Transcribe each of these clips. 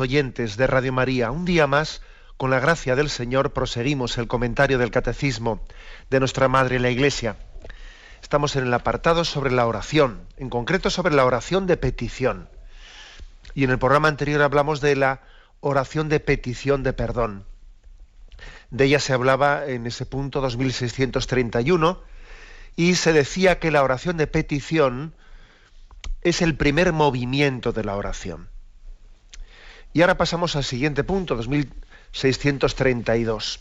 Oyentes de Radio María, un día más, con la gracia del Señor, proseguimos el comentario del Catecismo de nuestra Madre la Iglesia. Estamos en el apartado sobre la oración, en concreto sobre la oración de petición. Y en el programa anterior hablamos de la oración de petición de perdón. De ella se hablaba en ese punto 2631 y se decía que la oración de petición es el primer movimiento de la oración. Y ahora pasamos al siguiente punto, 2632,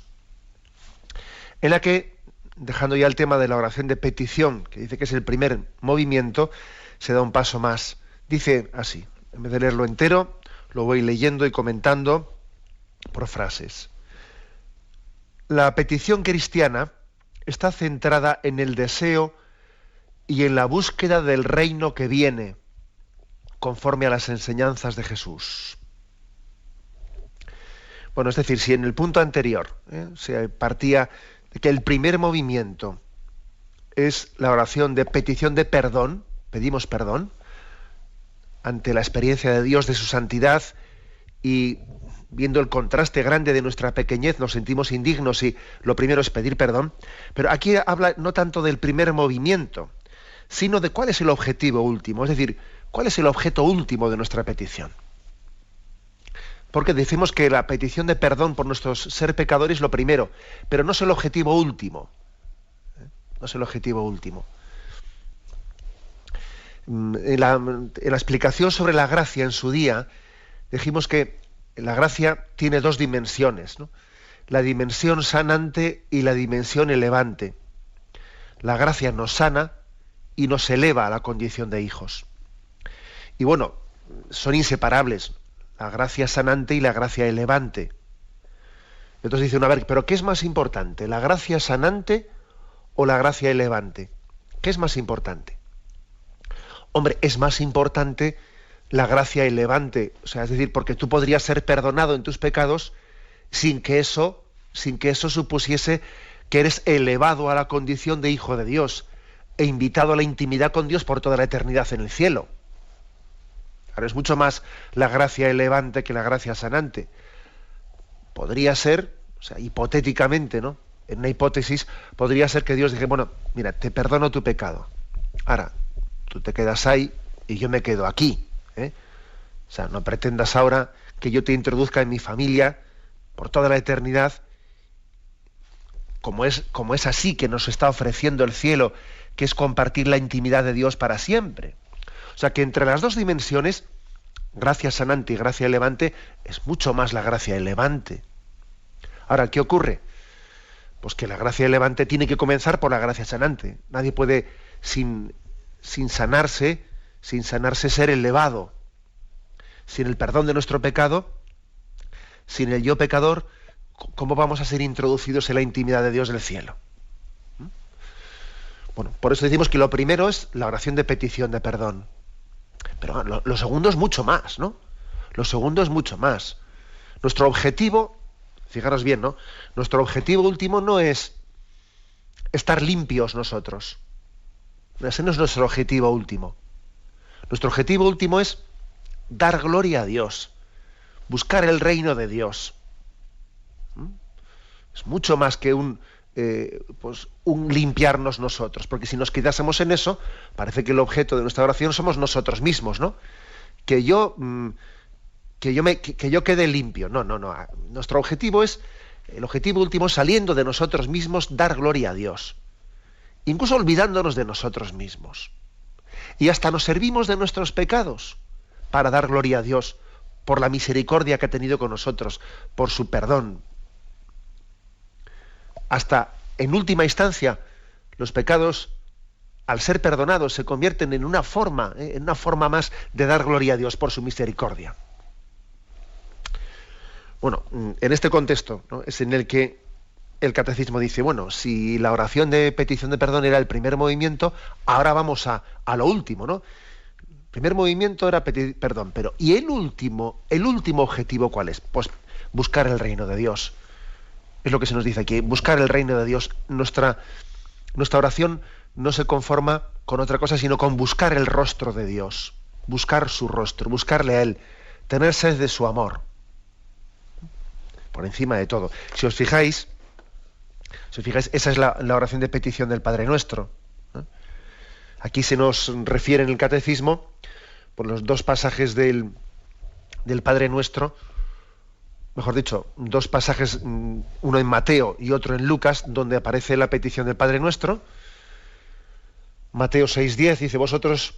en la que, dejando ya el tema de la oración de petición, que dice que es el primer movimiento, se da un paso más. Dice así, en vez de leerlo entero, lo voy leyendo y comentando por frases. La petición cristiana está centrada en el deseo y en la búsqueda del reino que viene, conforme a las enseñanzas de Jesús. Bueno, es decir, si en el punto anterior se partía de que el primer movimiento es la oración de petición de perdón, pedimos perdón, ante la experiencia de Dios, de su santidad, y viendo el contraste grande de nuestra pequeñez, nos sentimos indignos y lo primero es pedir perdón, pero aquí habla no tanto del primer movimiento, sino de cuál es el objetivo último, es decir, cuál es el objeto último de nuestra petición. Porque decimos que la petición de perdón por nuestro ser pecador es lo primero, pero no es el objetivo último. No es el objetivo último. En la explicación sobre la gracia en su día, dijimos que la gracia tiene dos dimensiones, ¿no? La dimensión sanante y la dimensión elevante. La gracia nos sana y nos eleva a la condición de hijos. Y bueno, son inseparables. La gracia sanante y la gracia elevante. Entonces dice uno, a ver, ¿pero qué es más importante? ¿La gracia sanante o la gracia elevante? ¿Qué es más importante? Hombre, es más importante la gracia elevante. O sea, es decir, porque tú podrías ser perdonado en tus pecados sin que eso supusiese que eres elevado a la condición de hijo de Dios e invitado a la intimidad con Dios por toda la eternidad en el cielo. Ahora es mucho más la gracia elevante que la gracia sanante. Podría ser, o sea, hipotéticamente, ¿no? En una hipótesis, podría ser que Dios dijera, bueno, mira, te perdono tu pecado. Ahora, tú te quedas ahí y yo me quedo aquí. O sea, no pretendas ahora que yo te introduzca en mi familia por toda la eternidad, como es así que nos está ofreciendo el cielo, que es compartir la intimidad de Dios para siempre. O sea que entre las dos dimensiones, gracia sanante y gracia elevante, es mucho más la gracia elevante. Ahora, ¿qué ocurre? Pues que la gracia elevante tiene que comenzar por la gracia sanante. Nadie puede, sin sanarse ser elevado. Sin el perdón de nuestro pecado, sin el yo pecador, ¿cómo vamos a ser introducidos en la intimidad de Dios del cielo? Bueno, por eso decimos que lo primero es la oración de petición de perdón. Pero lo segundo es mucho más, ¿no? Lo segundo es mucho más. Nuestro objetivo, fijaros bien, ¿no? Nuestro objetivo último no es estar limpios nosotros. Ese no es nuestro objetivo último. Nuestro objetivo último es dar gloria a Dios, buscar el reino de Dios. Es mucho más que un limpiarnos nosotros, porque si nos quedásemos en eso, parece que el objeto de nuestra oración somos nosotros mismos, ¿no? Que yo quede limpio. No. Nuestro objetivo es, el objetivo último, saliendo de nosotros mismos, dar gloria a Dios, incluso olvidándonos de nosotros mismos. Y hasta nos servimos de nuestros pecados para dar gloria a Dios por la misericordia que ha tenido con nosotros, por su perdón. Hasta, en última instancia, los pecados, al ser perdonados, se convierten en una forma más de dar gloria a Dios por su misericordia. Bueno, en este contexto, ¿no?, es en el que el catecismo dice, bueno, si la oración de petición de perdón era el primer movimiento, ahora vamos a lo último, ¿no? El primer movimiento era pedir perdón, pero ¿y el último objetivo cuál es? Pues buscar el reino de Dios. Es lo que se nos dice aquí, buscar el reino de Dios. Nuestra oración no se conforma con otra cosa, sino con buscar el rostro de Dios, buscar su rostro, buscarle a Él, tener sed de su amor. por encima de todo. Si os fijáis, esa es la oración de petición del Padre Nuestro, ¿no? Aquí se nos refiere en el Catecismo, por los dos pasajes del Padre Nuestro, mejor dicho, dos pasajes, uno en Mateo y otro en Lucas, donde aparece la petición del Padre Nuestro. Mateo 6:10 dice: vosotros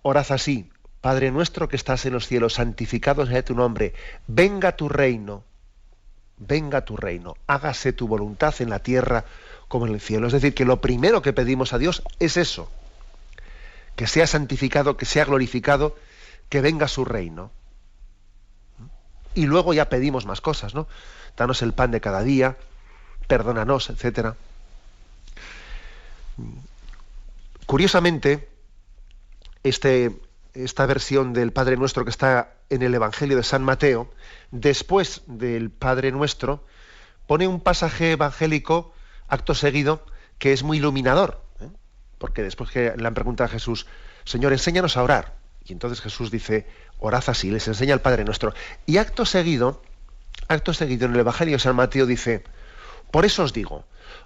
orad así: Padre nuestro que estás en los cielos, santificado sea tu nombre, venga tu reino, hágase tu voluntad en la tierra como en el cielo. Es decir, que lo primero que pedimos a Dios es eso, que sea santificado, que sea glorificado, que venga su reino. Y luego ya pedimos más cosas, ¿no? Danos el pan de cada día, perdónanos, etcétera. Curiosamente, esta versión del Padre Nuestro que está en el Evangelio de San Mateo, después del Padre Nuestro, pone un pasaje evangélico, acto seguido, que es muy iluminador, ¿eh? Porque después que le han preguntado a Jesús: Señor, enséñanos a orar. Y entonces Jesús dice: orad así, les enseña el Padre Nuestro. Y acto seguido, en el Evangelio de San Mateo dice: por eso os digo,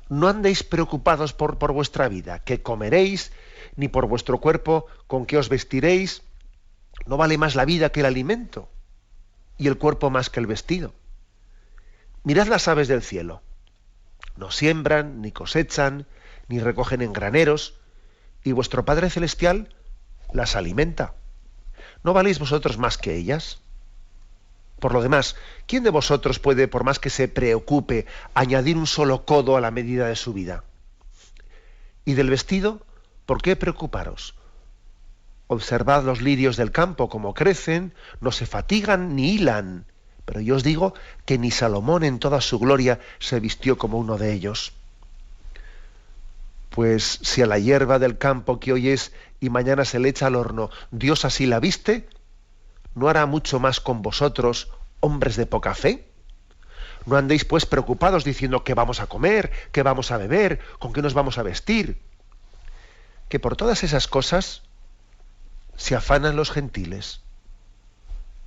no andéis preocupados por vuestra vida, qué comeréis, ni por vuestro cuerpo, con qué os vestiréis. ¿No vale más la vida que el alimento, y el cuerpo más que el vestido? Mirad las aves del cielo. No siembran, ni cosechan, ni recogen en graneros, y vuestro Padre Celestial las alimenta. ¿No valéis vosotros más que ellas? Por lo demás, ¿quién de vosotros puede, por más que se preocupe, añadir un solo codo a la medida de su vida? ¿Y del vestido? ¿Por qué preocuparos? Observad los lirios del campo, cómo crecen, no se fatigan ni hilan. Pero yo os digo que ni Salomón en toda su gloria se vistió como uno de ellos. Pues si a la hierba del campo que hoy es y mañana se le echa al horno, Dios así la viste, ¿no hará mucho más con vosotros, hombres de poca fe? No andéis pues preocupados diciendo: ¿qué vamos a comer? ¿Qué vamos a beber? ¿Con qué nos vamos a vestir? Que por todas esas cosas se afanan los gentiles.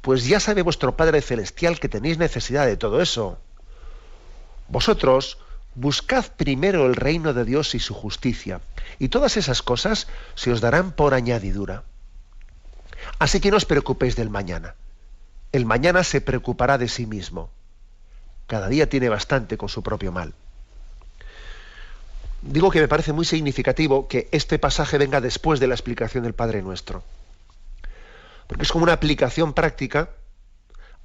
Pues ya sabe vuestro Padre Celestial que tenéis necesidad de todo eso. Vosotros buscad primero el reino de Dios y su justicia, y todas esas cosas se os darán por añadidura. Así que no os preocupéis del mañana. El mañana se preocupará de sí mismo. Cada día tiene bastante con su propio mal. Digo que me parece muy significativo que este pasaje venga después de la explicación del Padre Nuestro, porque es como una aplicación práctica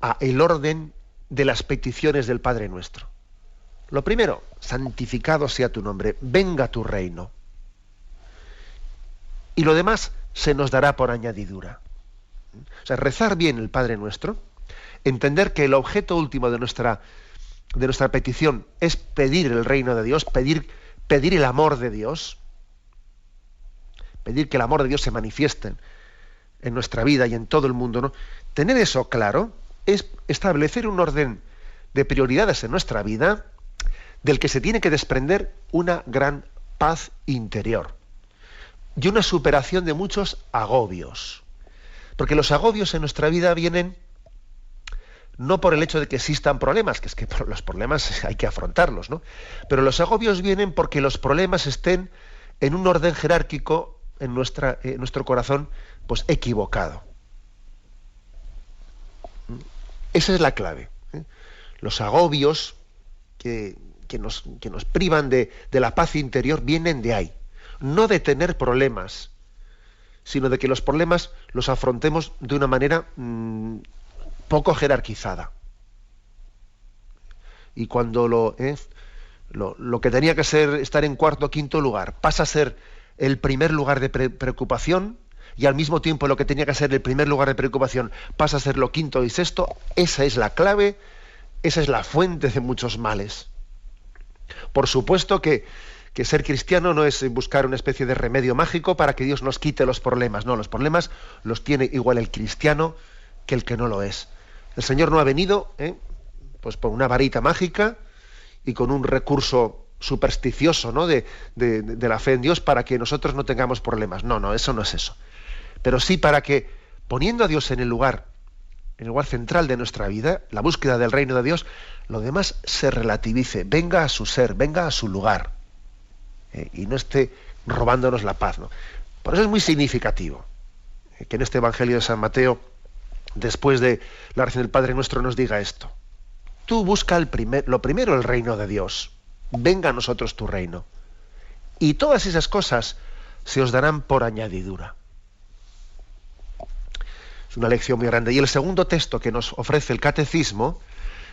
a el orden de las peticiones del Padre Nuestro. Lo primero: santificado sea tu nombre, venga tu reino. Y lo demás se nos dará por añadidura. O sea, rezar bien el Padre Nuestro, entender que el objeto último de nuestra petición es pedir el reino de Dios, pedir el amor de Dios, pedir que el amor de Dios se manifieste en nuestra vida y en todo el mundo, ¿no? Tener eso claro es establecer un orden de prioridades en nuestra vida del que se tiene que desprender una gran paz interior y una superación de muchos agobios. Porque los agobios en nuestra vida vienen no por el hecho de que existan problemas, que es que los problemas hay que afrontarlos, ¿no? Pero los agobios vienen porque los problemas estén en un orden jerárquico en nuestro corazón, pues equivocado. Esa es la clave, ¿eh? Los agobios que nos privan de la paz interior vienen de ahí, no de tener problemas, sino de que los problemas los afrontemos de una manera poco jerarquizada. Y cuando lo que tenía que ser estar en cuarto o quinto lugar pasa a ser el primer lugar de preocupación, y al mismo tiempo lo que tenía que ser el primer lugar de preocupación pasa a ser lo quinto y sexto, esa es la clave, esa es la fuente de muchos males. Por supuesto que ser cristiano no es buscar una especie de remedio mágico para que Dios nos quite los problemas. No, los problemas los tiene igual el cristiano que el que no lo es. El Señor no ha venido pues por una varita mágica y con un recurso supersticioso, ¿no? de la fe en Dios para que nosotros no tengamos problemas. No, eso no es eso. Pero sí para que, poniendo a Dios en el lugar en el lugar central de nuestra vida, la búsqueda del reino de Dios, lo demás se relativice, venga a su ser, venga a su lugar, y no esté robándonos la paz, ¿no? Por eso es muy significativo que en este Evangelio de San Mateo, después de la oración del Padre Nuestro, nos diga esto: tú busca lo primero el reino de Dios, venga a nosotros tu reino, y todas esas cosas se os darán por añadidura. Es una lección muy grande. Y el segundo texto que nos ofrece el Catecismo,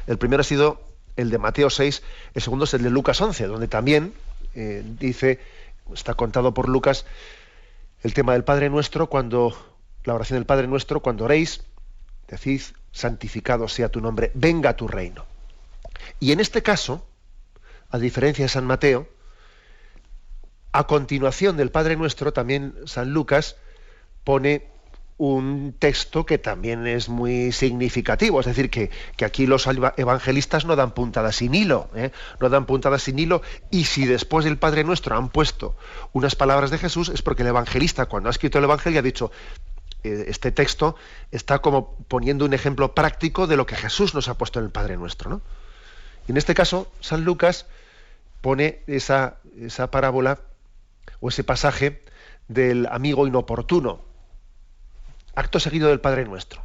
el primero ha sido el de Mateo 6, el segundo es el de Lucas 11, donde también dice, está contado por Lucas, el tema del Padre Nuestro, la oración del Padre Nuestro, cuando oréis, decid, santificado sea tu nombre, venga a tu reino. Y en este caso, a diferencia de San Mateo, a continuación del Padre Nuestro, también San Lucas pone un texto que también es muy significativo, es decir, que aquí los evangelistas no dan puntadas sin hilo, no dan puntadas sin hilo, y si después del Padre Nuestro han puesto unas palabras de Jesús, es porque el evangelista, cuando ha escrito el Evangelio, ha dicho, este texto está como poniendo un ejemplo práctico de lo que Jesús nos ha puesto en el Padre Nuestro, ¿no? Y en este caso, San Lucas pone esa parábola o ese pasaje del amigo inoportuno, acto seguido del Padre Nuestro.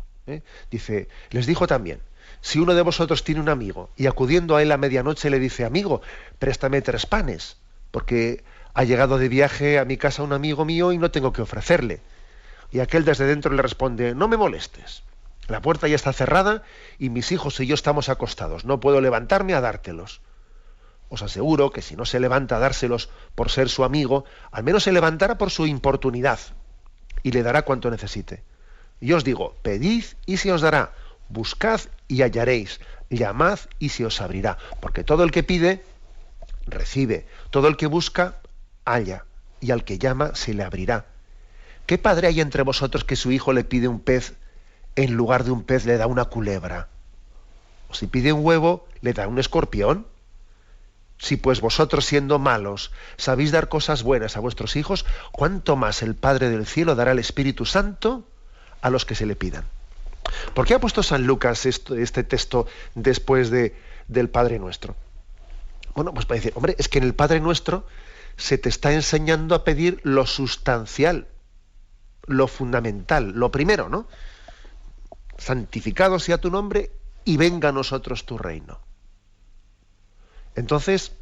Dice, les dijo también, si uno de vosotros tiene un amigo y acudiendo a él a medianoche le dice, amigo, préstame 3 panes, porque ha llegado de viaje a mi casa un amigo mío y no tengo que ofrecerle. Y aquel desde dentro le responde, no me molestes, la puerta ya está cerrada y mis hijos y yo estamos acostados, no puedo levantarme a dártelos. Os aseguro que si no se levanta a dárselos por ser su amigo, al menos se levantará por su importunidad y le dará cuanto necesite. Y os digo, pedid y se os dará, buscad y hallaréis, llamad y se os abrirá, porque todo el que pide, recibe, todo el que busca, halla, y al que llama se le abrirá. ¿Qué padre hay entre vosotros que su hijo le pide un pez, en lugar de un pez le da una culebra? O si pide un huevo, le da un escorpión. Si pues vosotros, siendo malos, sabéis dar cosas buenas a vuestros hijos, ¿cuánto más el Padre del cielo dará el Espíritu Santo a los que se le pidan? ¿Por qué ha puesto San Lucas este texto después del Padre Nuestro? Bueno, pues para decir, hombre, es que en el Padre Nuestro se te está enseñando a pedir lo sustancial, lo fundamental, lo primero, ¿no? Santificado sea tu nombre y venga a nosotros tu reino. Entonces,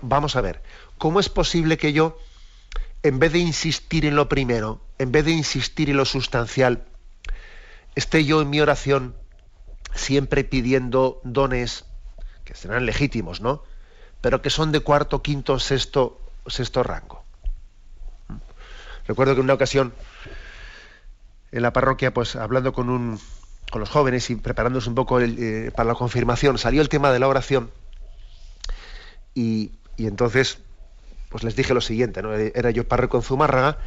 vamos a ver, ¿cómo es posible que yo, en vez de insistir en lo primero, en vez de insistir en lo sustancial, esté yo en mi oración siempre pidiendo dones que serán legítimos, ¿no?, pero que son de cuarto, quinto, sexto rango? Recuerdo que en una ocasión en la parroquia, pues hablando con los jóvenes y preparándose un poco para la confirmación, salió el tema de la oración y entonces pues les dije lo siguiente, ¿no? Era yo párroco en Zumárraga,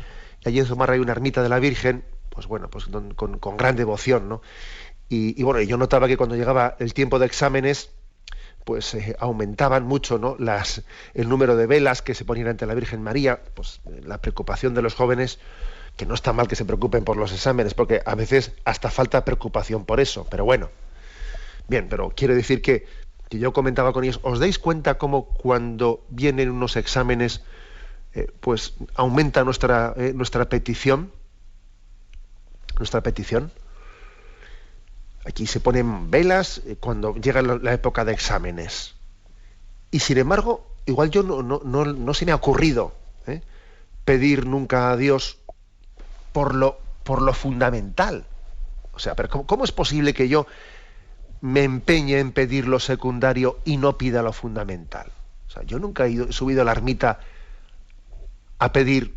y allí en Zumárraga hay una ermita de la Virgen, pues bueno, pues con gran devoción, ¿no? Y bueno, yo notaba que cuando llegaba el tiempo de exámenes, pues aumentaban mucho, ¿no?, el número de velas que se ponían ante la Virgen María, pues la preocupación de los jóvenes, que no está mal que se preocupen por los exámenes, porque a veces hasta falta preocupación por eso, pero bueno. Bien, pero quiero decir que yo comentaba con ellos, ¿os dais cuenta cómo cuando vienen unos exámenes, pues aumenta nuestra petición? Nuestra petición. Aquí se ponen velas cuando llega la época de exámenes. Y sin embargo, igual yo no se me ha ocurrido pedir nunca a Dios por lo fundamental. O sea, pero ¿cómo es posible que yo me empeñe en pedir lo secundario y no pida lo fundamental? O sea, yo nunca he subido a la ermita a pedir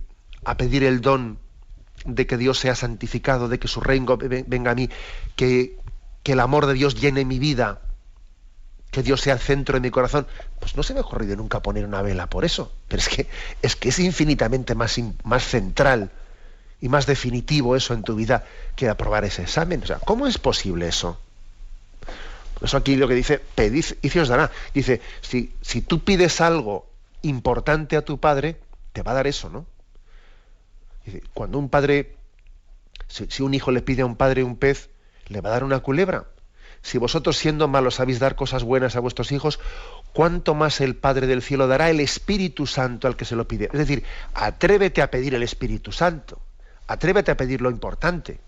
el don de que Dios sea santificado, de que su reino venga a mí, que el amor de Dios llene mi vida, que Dios sea el centro de mi corazón. Pues no se me ha ocurrido nunca poner una vela por eso. Pero es que es infinitamente más central y más definitivo eso en tu vida que aprobar ese examen. O sea, ¿cómo es posible eso? Por eso aquí lo que dice, pedid y se os dará. Dice, si tú pides algo importante a tu padre, te va a dar eso, ¿no? Dice, cuando un padre, si un hijo le pide a un padre un pez, le va a dar una culebra. Si vosotros siendo malos sabéis dar cosas buenas a vuestros hijos, ¿cuánto más el Padre del cielo dará el Espíritu Santo al que se lo pide? Es decir, atrévete a pedir el Espíritu Santo. Atrévete a pedir lo importante.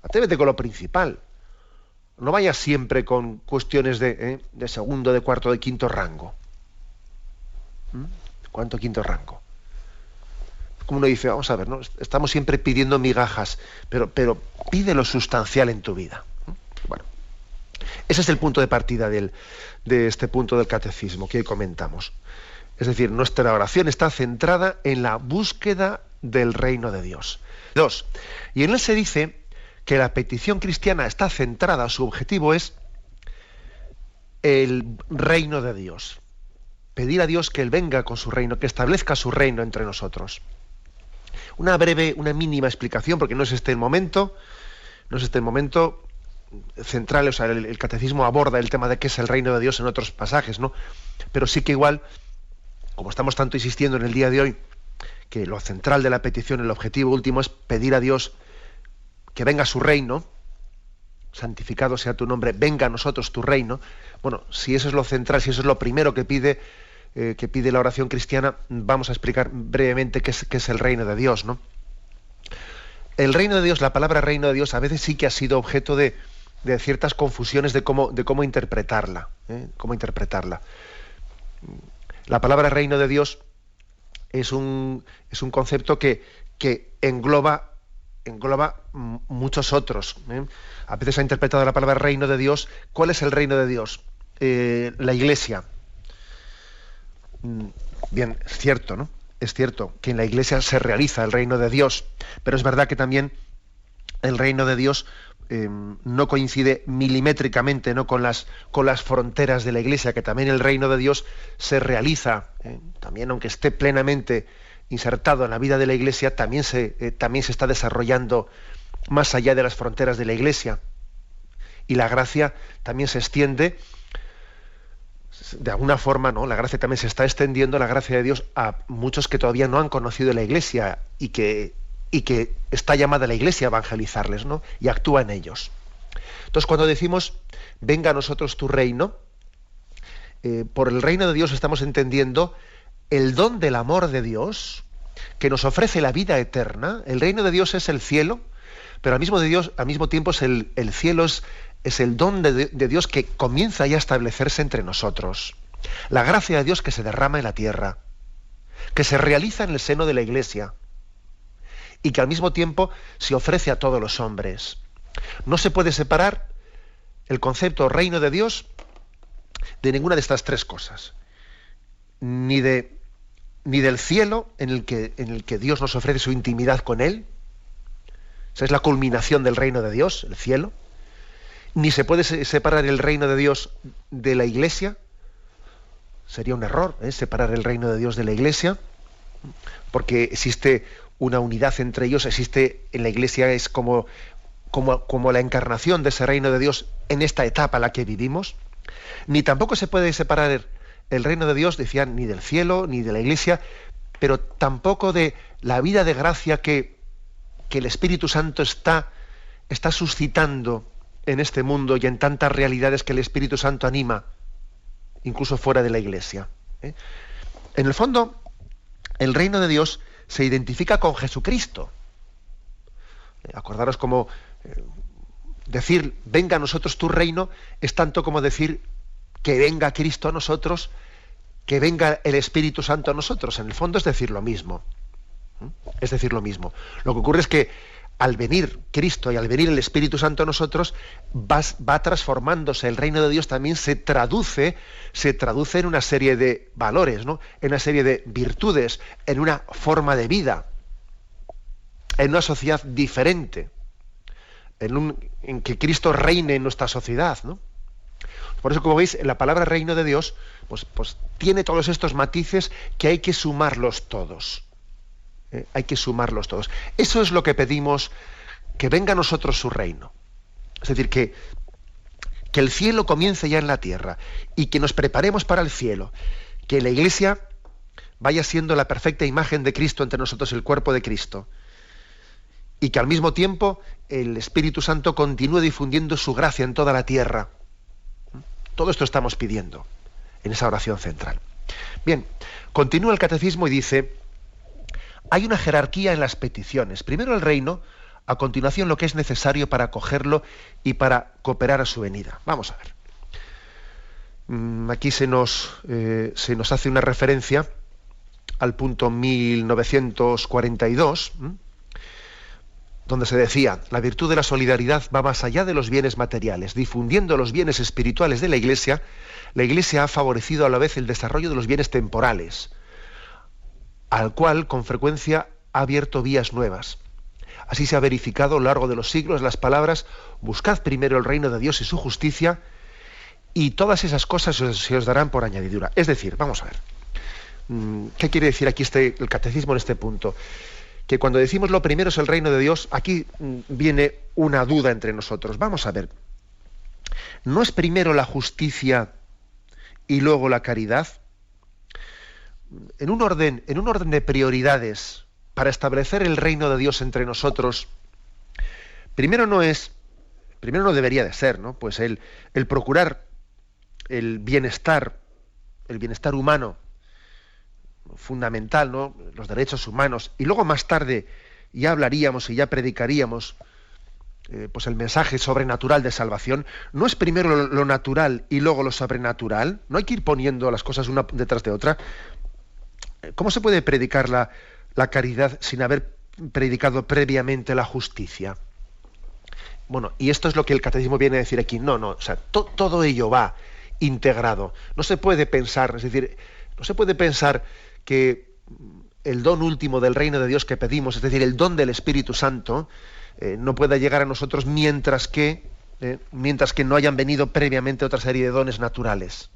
Atrévete con lo principal. No vayas siempre con cuestiones de segundo, de cuarto, de quinto rango. ¿Cuánto quinto rango? Como uno dice, vamos a ver, ¿no? Estamos siempre pidiendo migajas, pero pide lo sustancial en tu vida. Bueno, ese es el punto de partida de este punto del catecismo que hoy comentamos. Es decir, nuestra oración está centrada en la búsqueda del reino de Dios. 2. Y en él se dice que la petición cristiana está centrada, su objetivo es el reino de Dios. Pedir a Dios que Él venga con su reino, que establezca su reino entre nosotros. Una breve, una mínima explicación, porque no es este el momento central, o sea, el catecismo aborda el tema de qué es el reino de Dios en otros pasajes, ¿no? Pero sí que igual, como estamos tanto insistiendo en el día de hoy, que lo central de la petición, el objetivo último es pedir a Dios que venga su reino, santificado sea tu nombre, venga a nosotros tu reino. Bueno, si eso es lo central, si eso es lo primero que pide la oración cristiana, vamos a explicar brevemente qué es el reino de Dios, ¿no? El reino de Dios, la palabra reino de Dios, a veces sí que ha sido objeto de ciertas confusiones de cómo interpretarla, cómo interpretarla. La palabra reino de Dios es un concepto que engloba muchos otros. A veces se ha interpretado la palabra reino de Dios. ¿Cuál es el reino de Dios? La Iglesia. Bien, es cierto, ¿no? Es cierto que en la Iglesia se realiza el reino de Dios, pero es verdad que también el reino de Dios no coincide milimétricamente, ¿no?, con las fronteras de la Iglesia, que también el reino de Dios se realiza, también aunque esté plenamente insertado en la vida de la Iglesia, también se está desarrollando más allá de las fronteras de la Iglesia. Y la gracia también se extiende, de alguna forma, ¿no? La gracia también se está extendiendo, la gracia de Dios, a muchos que todavía no han conocido la Iglesia y que está llamada la Iglesia a evangelizarles, ¿no?, y actúa en ellos. Entonces, cuando decimos venga a nosotros tu reino, por el reino de Dios estamos entendiendo el don del amor de Dios, que nos ofrece la vida eterna. El reino de Dios es el cielo, pero al mismo tiempo es el cielo es el don de Dios que comienza ya a establecerse entre nosotros. La gracia de Dios que se derrama en la tierra, que se realiza en el seno de la Iglesia y que al mismo tiempo se ofrece a todos los hombres. No se puede separar el concepto reino de Dios de ninguna de estas tres cosas. Ni del cielo en el que Dios nos ofrece su intimidad con Él. Esa es la culminación del reino de Dios, el cielo. Ni se puede separar el reino de Dios de la Iglesia. Sería un error, separar el reino de Dios de la Iglesia, porque existe una unidad entre ellos, existe en la Iglesia, es como la encarnación de ese reino de Dios en esta etapa en la que vivimos. Ni tampoco se puede separar el reino de Dios, decían, ni del cielo, ni de la Iglesia, pero tampoco de la vida de gracia que el Espíritu Santo está suscitando en este mundo y en tantas realidades que el Espíritu Santo anima, incluso fuera de la Iglesia. En el fondo, el reino de Dios se identifica con Jesucristo. Acordaros como decir venga a nosotros tu reino es tanto como decir que venga Cristo a nosotros, que venga el Espíritu Santo a nosotros. En el fondo es decir lo mismo. Es decir lo mismo. Lo que ocurre es que al venir Cristo y al venir el Espíritu Santo a nosotros, va transformándose. El reino de Dios también se traduce en una serie de valores, ¿no?, en una serie de virtudes, en una forma de vida, en una sociedad diferente, en que Cristo reine en nuestra sociedad, ¿no? Por eso, como veis, la palabra reino de Dios pues tiene todos estos matices que hay que sumarlos todos. Hay que sumarlos todos. Eso es lo que pedimos, que venga a nosotros su reino. Es decir, que el cielo comience ya en la tierra y que nos preparemos para el cielo. Que la Iglesia vaya siendo la perfecta imagen de Cristo entre nosotros, el cuerpo de Cristo. y que al mismo tiempo el Espíritu Santo continúe difundiendo su gracia en toda la tierra. Todo esto estamos pidiendo en esa oración central. Bien, continúa el catecismo y dice: hay una jerarquía en las peticiones. Primero el reino, a continuación lo que es necesario para acogerlo y para cooperar a su venida. Vamos a ver. Aquí se nos hace una referencia al punto 1942, donde se decía: la virtud de la solidaridad va más allá de los bienes materiales. Difundiendo los bienes espirituales de la Iglesia ha favorecido a la vez el desarrollo de los bienes temporales, al cual con frecuencia ha abierto vías nuevas. Así se ha verificado a lo largo de los siglos las palabras: buscad primero el reino de Dios y su justicia, y todas esas cosas se os darán por añadidura. Es decir, vamos a ver, ¿qué quiere decir aquí el catecismo en este punto? Que cuando decimos lo primero es el reino de Dios, aquí viene una duda entre nosotros. Vamos a ver, ¿no es primero la justicia y luego la caridad? En un orden de prioridades para establecer el reino de Dios entre nosotros, primero no debería de ser, ¿no? Pues el procurar el bienestar humano fundamental, ¿no? Los derechos humanos, y luego más tarde ya hablaríamos y ya predicaríamos pues el mensaje sobrenatural de salvación. ¿No es primero lo natural y luego lo sobrenatural? ¿No hay que ir poniendo las cosas una detrás de otra? ¿Cómo se puede predicar la caridad sin haber predicado previamente la justicia? Bueno, y esto es lo que el catecismo viene a decir aquí. No, o sea, todo ello va integrado. No se puede pensar, es decir, no se puede pensar que el don último del reino de Dios que pedimos, es decir, el don del Espíritu Santo, no pueda llegar a nosotros mientras que no hayan venido previamente otra serie de dones naturales.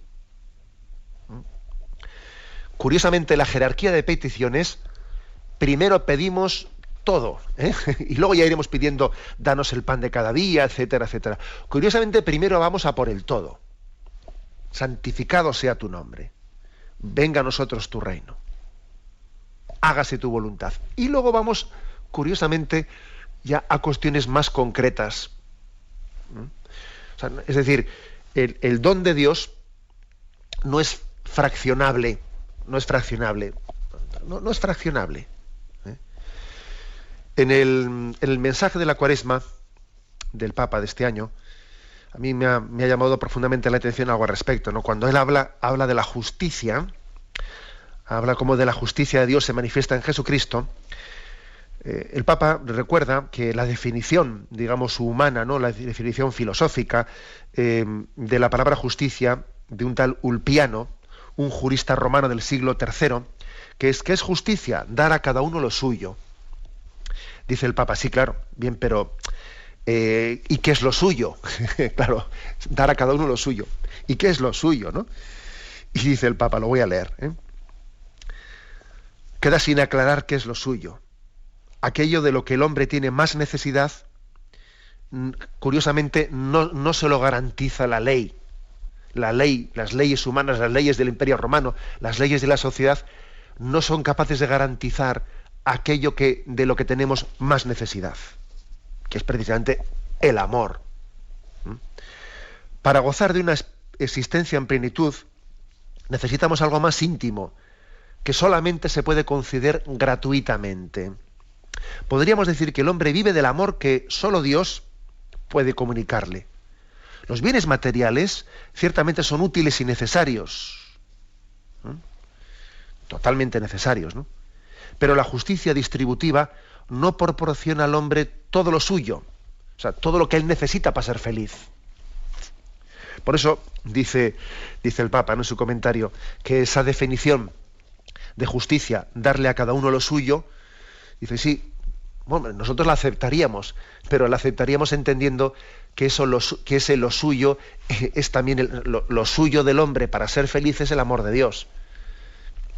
Curiosamente, la jerarquía de peticiones, primero pedimos todo, y luego ya iremos pidiendo: danos el pan de cada día, etcétera, etcétera. Curiosamente, primero vamos a por el todo. Santificado sea tu nombre, venga a nosotros tu reino, hágase tu voluntad. Y luego vamos, curiosamente, ya a cuestiones más concretas. O sea, es decir, el don de Dios no es fraccionable. No es fraccionable. En el mensaje de la Cuaresma del Papa de este año, a mí me ha llamado profundamente la atención algo al respecto, ¿no? Cuando él habla de la justicia, habla como de la justicia de Dios se manifiesta en Jesucristo. El Papa recuerda que la definición, digamos, humana, ¿no? La definición filosófica de la palabra justicia, de un tal Ulpiano, un jurista romano del siglo III, que es justicia: dar a cada uno lo suyo. Dice el Papa: sí, claro, bien, pero ¿y qué es lo suyo? Claro, dar a cada uno lo suyo. ¿Y qué es lo suyo, no? Y dice el Papa, lo voy a leer, queda sin aclarar qué es lo suyo. Aquello de lo que el hombre tiene más necesidad, curiosamente, no se lo garantiza la ley. La ley, las leyes humanas, las leyes del Imperio Romano, las leyes de la sociedad, no son capaces de garantizar aquello de lo que tenemos más necesidad, que es precisamente el amor. Para gozar de una existencia en plenitud, necesitamos algo más íntimo, que solamente se puede conceder gratuitamente. Podríamos decir que el hombre vive del amor que solo Dios puede comunicarle. Los bienes materiales ciertamente son útiles y necesarios, totalmente necesarios, ¿no? Pero la justicia distributiva no proporciona al hombre todo lo suyo, o sea, todo lo que él necesita para ser feliz. Por eso dice el Papa, ¿no?, en su comentario, que esa definición de justicia, darle a cada uno lo suyo, dice, sí, bueno, nosotros la aceptaríamos, pero la aceptaríamos entendiendo que ese lo suyo es también lo suyo del hombre para ser feliz es el amor de Dios.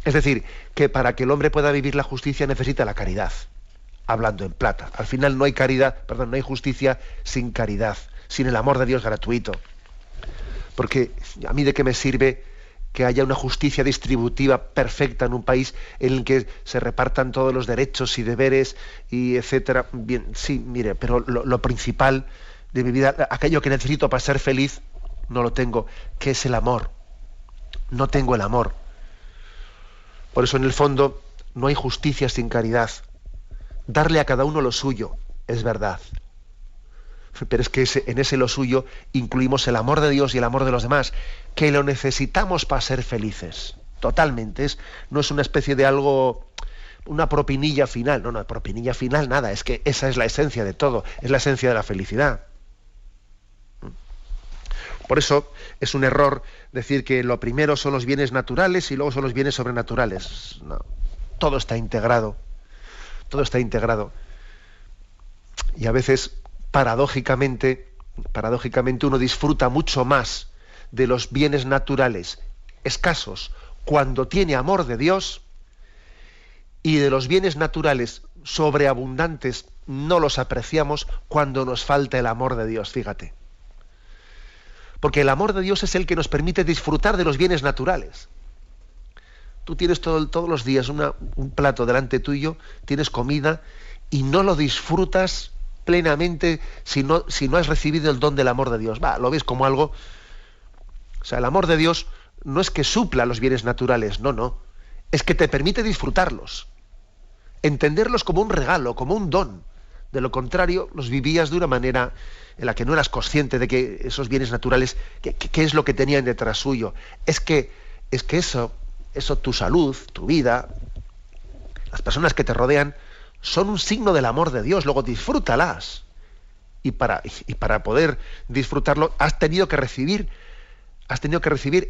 Es decir, que para que el hombre pueda vivir la justicia necesita la caridad, hablando en plata. Al final no hay justicia sin caridad, sin el amor de Dios gratuito. Porque a mí de qué me sirve que haya una justicia distributiva perfecta en un país en el que se repartan todos los derechos y deberes y etcétera. Bien, sí, mire, pero lo principal de mi vida, aquello que necesito para ser feliz, no lo tengo, que es el amor. No tengo el amor. Por eso, en el fondo, no hay justicia sin caridad. Darle a cada uno lo suyo, es verdad. Pero es que en ese lo suyo incluimos el amor de Dios y el amor de los demás, que lo necesitamos para ser felices. Totalmente. No es una especie de algo, una propinilla final. No, propinilla final nada. Es que esa es la esencia de todo. Es la esencia de la felicidad. Por eso es un error decir que lo primero son los bienes naturales y luego son los bienes sobrenaturales. No. Todo está integrado. Todo está integrado. Y a veces, paradójicamente uno disfruta mucho más de los bienes naturales escasos cuando tiene amor de Dios, y de los bienes naturales sobreabundantes no los apreciamos cuando nos falta el amor de Dios, fíjate. Porque el amor de Dios es el que nos permite disfrutar de los bienes naturales. Tú tienes todos los días un plato delante tuyo, tienes comida y no lo disfrutas plenamente si no has recibido el don del amor de Dios. Lo ves como algo... O sea, el amor de Dios no es que supla los bienes naturales, no. Es que te permite disfrutarlos. Entenderlos como un regalo, como un don. De lo contrario, los vivías de una manera en la que no eras consciente de que esos bienes naturales, qué es lo que tenían detrás suyo. Es que eso, tu salud, tu vida, las personas que te rodean, son un signo del amor de Dios. Luego disfrútalas. Y para poder disfrutarlo, has tenido que recibir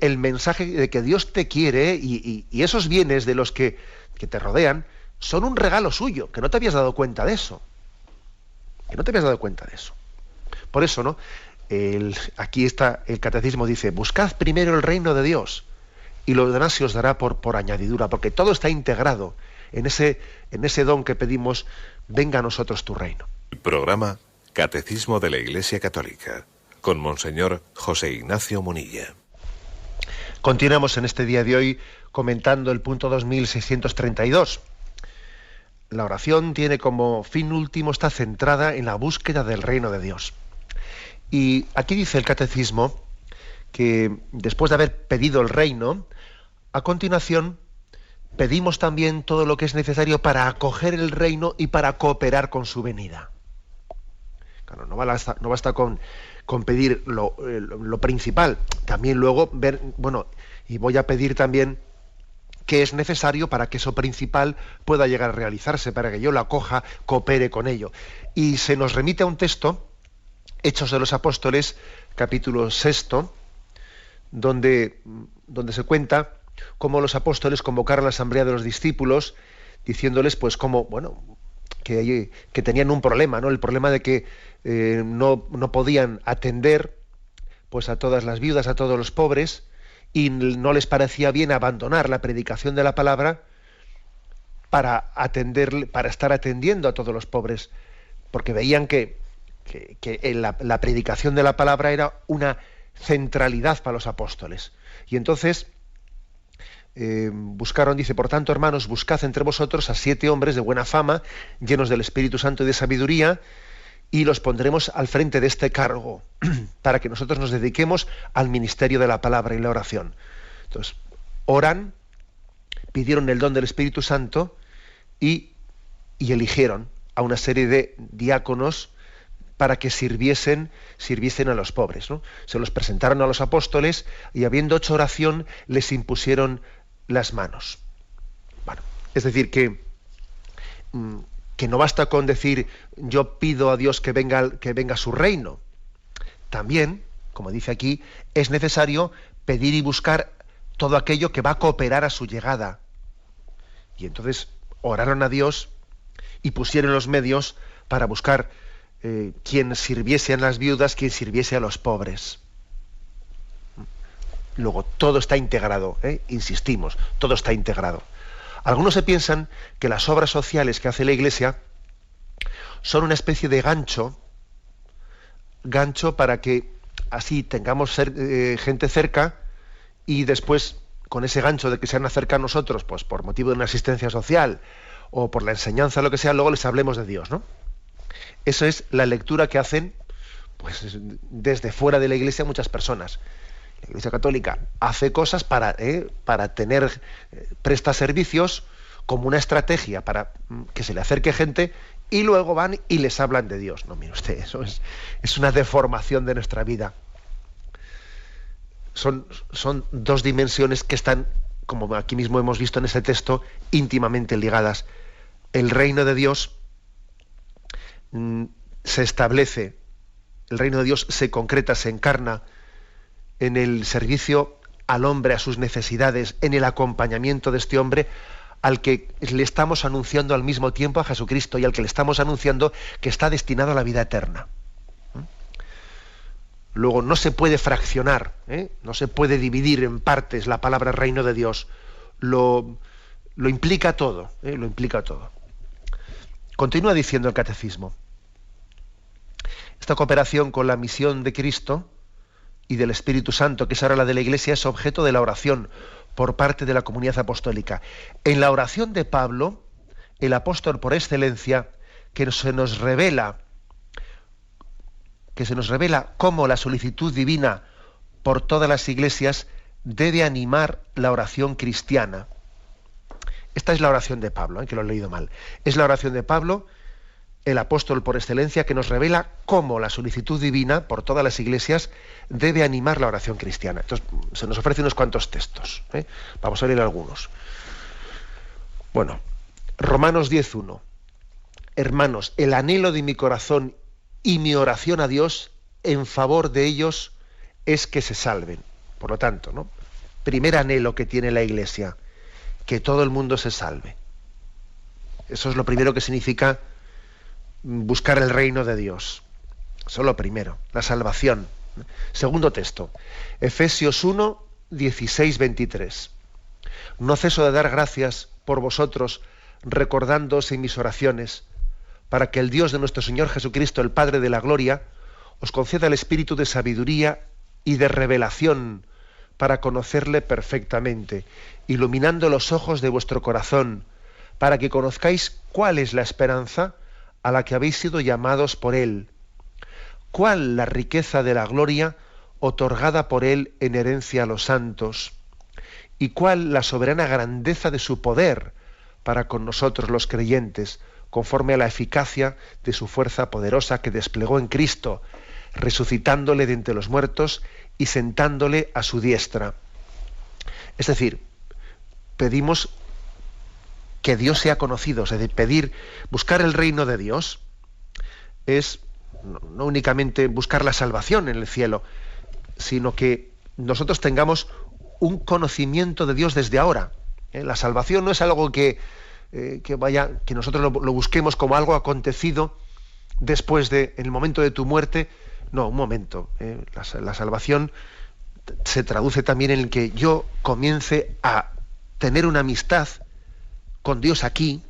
el mensaje de que Dios te quiere, y esos bienes de los que te rodean son un regalo suyo, que no te habías dado cuenta de eso. Por eso, ¿no? Aquí está el catecismo, dice: buscad primero el reino de Dios y lo demás se os dará por añadidura, porque todo está integrado en ese don que pedimos: venga a nosotros tu reino. Programa Catecismo de la Iglesia Católica con Monseñor José Ignacio Munilla. Continuamos en este día de hoy comentando el punto 2632. La oración tiene como fin último, está centrada en la búsqueda del reino de Dios. Y aquí dice el catecismo que después de haber pedido el reino, a continuación pedimos también todo lo que es necesario para acoger el reino y para cooperar con su venida. Claro, no basta con pedir lo principal, también luego ver, y voy a pedir también qué es necesario para que eso principal pueda llegar a realizarse, para que yo lo acoja, coopere con ello. Y se nos remite a un texto, Hechos de los Apóstoles, capítulo 6, donde se cuenta cómo los apóstoles convocaron la asamblea de los discípulos, diciéndoles pues cómo, que tenían un problema, ¿no? El problema de que no podían atender pues a todas las viudas, a todos los pobres, y no les parecía bien abandonar la predicación de la palabra para estar atendiendo a todos los pobres, porque veían que la predicación de la palabra era una centralidad para los apóstoles. Y entonces buscaron, dice: por tanto, hermanos, buscad entre vosotros a 7 hombres de buena fama, llenos del Espíritu Santo y de sabiduría, y los pondremos al frente de este cargo, para que nosotros nos dediquemos al ministerio de la palabra y la oración. Entonces, oran, pidieron el don del Espíritu Santo y eligieron a una serie de diáconos para que sirviesen a los pobres, ¿no? Se los presentaron a los apóstoles y, habiendo hecho oración, les impusieron las manos. Es decir, que no basta con decir: yo pido a Dios que venga su reino. También, como dice aquí, es necesario pedir y buscar todo aquello que va a cooperar a su llegada. Y entonces oraron a Dios y pusieron los medios para buscar quien sirviese a las viudas, quien sirviese a los pobres. Luego, todo está integrado, insistimos, todo está integrado. Algunos se piensan que las obras sociales que hace la Iglesia son una especie de gancho para que así tengamos gente cerca y después con ese gancho de que se han acercado a nosotros, pues por motivo de una asistencia social o por la enseñanza, lo que sea, luego les hablemos de Dios, ¿no? Eso es la lectura que hacen, pues, desde fuera de la Iglesia muchas personas. La Iglesia Católica hace cosas para tener, presta servicios como una estrategia para que se le acerque gente, y luego van y les hablan de Dios. No, mire usted, eso es una deformación de nuestra vida. Son dos dimensiones que están, como aquí mismo hemos visto en ese texto, íntimamente ligadas. El reino de Dios se establece, el reino de Dios se concreta, se encarna en el servicio al hombre, a sus necesidades, en el acompañamiento de este hombre al que le estamos anunciando al mismo tiempo a Jesucristo y al que le estamos anunciando que está destinado a la vida eterna. Luego no se puede fraccionar, no se puede dividir en partes la palabra reino de Dios. Lo implica todo, lo implica todo. Continúa diciendo el Catecismo. Esta cooperación con la misión de Cristo y del Espíritu Santo, que es ahora la de la Iglesia, es objeto de la oración por parte de la comunidad apostólica. En la oración de Pablo, el apóstol por excelencia, que se nos revela cómo la solicitud divina por todas las iglesias debe animar la oración cristiana. Esta es la oración de Pablo, que lo he leído mal. Es la oración de Pablo, el apóstol por excelencia, que nos revela cómo la solicitud divina por todas las iglesias debe animar la oración cristiana. Entonces, se nos ofrecen unos cuantos textos. Vamos a leer algunos. Bueno, Romanos 10:1. Hermanos, el anhelo de mi corazón y mi oración a Dios en favor de ellos es que se salven. Por lo tanto, ¿no? Primer anhelo que tiene la Iglesia, que todo el mundo se salve. Eso es lo primero que significa buscar el reino de Dios. Eso es lo primero, la salvación. Segundo texto, Efesios 1, 16, 23. No ceso de dar gracias por vosotros, recordándoos en mis oraciones, para que el Dios de nuestro Señor Jesucristo, el Padre de la Gloria, os conceda el espíritu de sabiduría y de revelación para conocerle perfectamente, iluminando los ojos de vuestro corazón, para que conozcáis cuál es la esperanza a la que habéis sido llamados por Él, cuál la riqueza de la gloria otorgada por Él en herencia a los santos, y cuál la soberana grandeza de su poder para con nosotros los creyentes, conforme a la eficacia de su fuerza poderosa que desplegó en Cristo, resucitándole de entre los muertos y sentándole a su diestra. Es decir, pedimos que Dios sea conocido, es decir, buscar el reino de Dios es no únicamente buscar la salvación en el cielo, sino que nosotros tengamos un conocimiento de Dios desde ahora. La salvación no es algo que nosotros lo busquemos como algo acontecido después en el momento de tu muerte. No, un momento. La salvación se traduce también en el que yo comience a tener una amistad con Dios aquí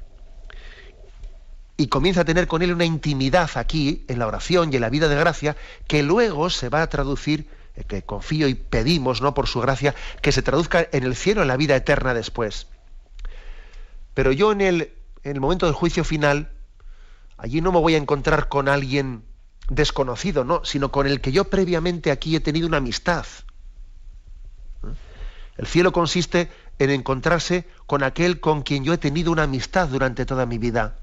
y comienza a tener con Él una intimidad aquí, en la oración y en la vida de gracia, que luego se va a traducir, que confío y pedimos, ¿no?, por su gracia, que se traduzca en el cielo, en la vida eterna después. Pero yo en el momento del juicio final, allí no me voy a encontrar con alguien desconocido, no, sino con el que yo previamente aquí he tenido una amistad. El cielo consiste en encontrarse con aquel con quien yo he tenido una amistad durante toda mi vida,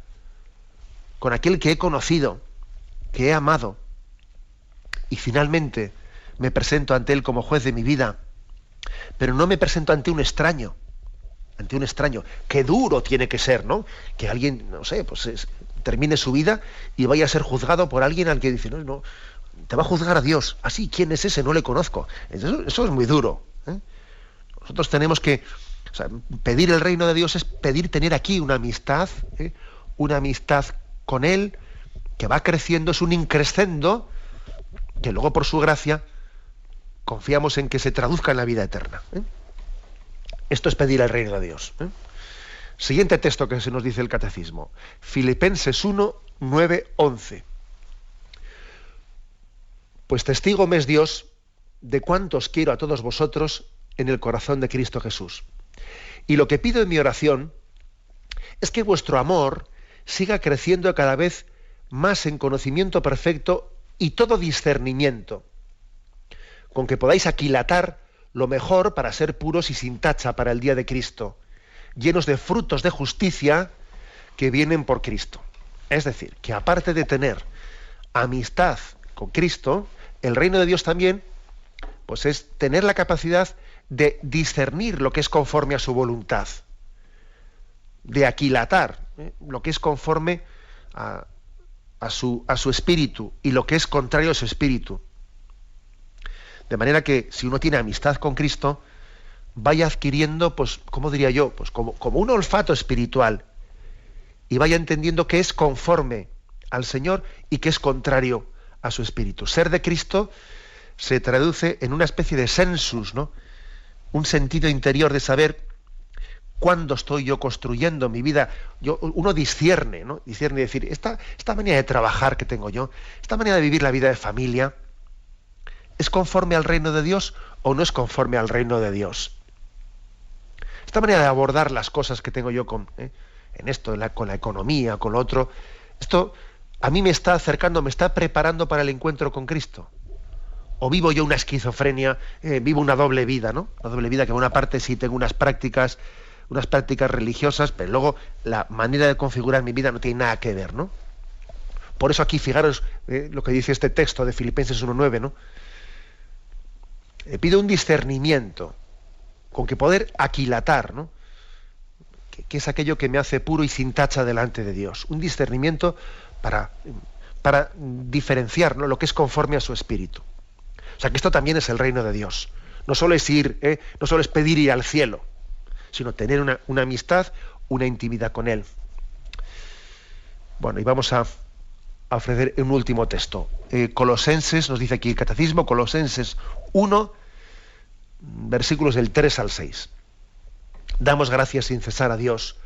con aquel que he conocido, que he amado, y finalmente me presento ante él como juez de mi vida, pero no me presento ante un extraño. Qué duro tiene que ser, ¿no? Que alguien, no sé, pues termine su vida y vaya a ser juzgado por alguien al que dice, no, te va a juzgar a Dios. Así, ¿quién es ese? No le conozco. Eso es muy duro. Nosotros tenemos que, pedir el reino de Dios es pedir tener aquí una amistad con Él, que va creciendo, es un increscendo, que luego por su gracia confiamos en que se traduzca en la vida eterna. Esto es pedir el reino de Dios. Siguiente texto que se nos dice el Catecismo. Filipenses 1, 9, 11. Pues testigo me es Dios de cuántos quiero a todos vosotros en el corazón de Cristo Jesús. Y lo que pido en mi oración es que vuestro amor siga creciendo cada vez más en conocimiento perfecto y todo discernimiento, con que podáis aquilatar lo mejor para ser puros y sin tacha para el día de Cristo, llenos de frutos de justicia que vienen por Cristo. Es decir, que aparte de tener amistad con Cristo, el reino de Dios también, pues es tener la capacidad de discernir lo que es conforme a su voluntad, de aquilatar lo que es conforme a su espíritu y lo que es contrario a su espíritu. De manera que si uno tiene amistad con Cristo, vaya adquiriendo, pues, ¿cómo diría yo? Pues como un olfato espiritual, y vaya entendiendo que es conforme al Señor y que es contrario a su espíritu. Ser de Cristo se traduce en una especie de sensus, ¿no? Un sentido interior de saber cuándo estoy yo construyendo mi vida. Uno discierne, ¿no? Discierne y decir, esta manera de trabajar que tengo yo, esta manera de vivir la vida de familia, ¿es conforme al reino de Dios o no es conforme al reino de Dios? Esta manera de abordar las cosas que tengo yo en esto, con la economía, con lo otro, esto a mí me está acercando, me está preparando para el encuentro con Cristo. O vivo yo una esquizofrenia, vivo una doble vida, ¿no? Una doble vida que en una parte sí tengo unas prácticas religiosas, pero luego la manera de configurar mi vida no tiene nada que ver, ¿no? Por eso aquí, fijaros lo que dice este texto de Filipenses 1:9, ¿no? Pido un discernimiento con que poder aquilatar, ¿no? Que es aquello que me hace puro y sin tacha delante de Dios. Un discernimiento para diferenciar, ¿no?, lo que es conforme a su espíritu. O sea, que esto también es el reino de Dios. No solo es no solo es pedir ir al cielo, sino tener una amistad, una intimidad con Él. Bueno, y vamos a ofrecer un último texto. Colosenses, nos dice aquí el Catecismo, Colosenses 1, versículos del 3 al 6. Damos gracias sin cesar a Dios,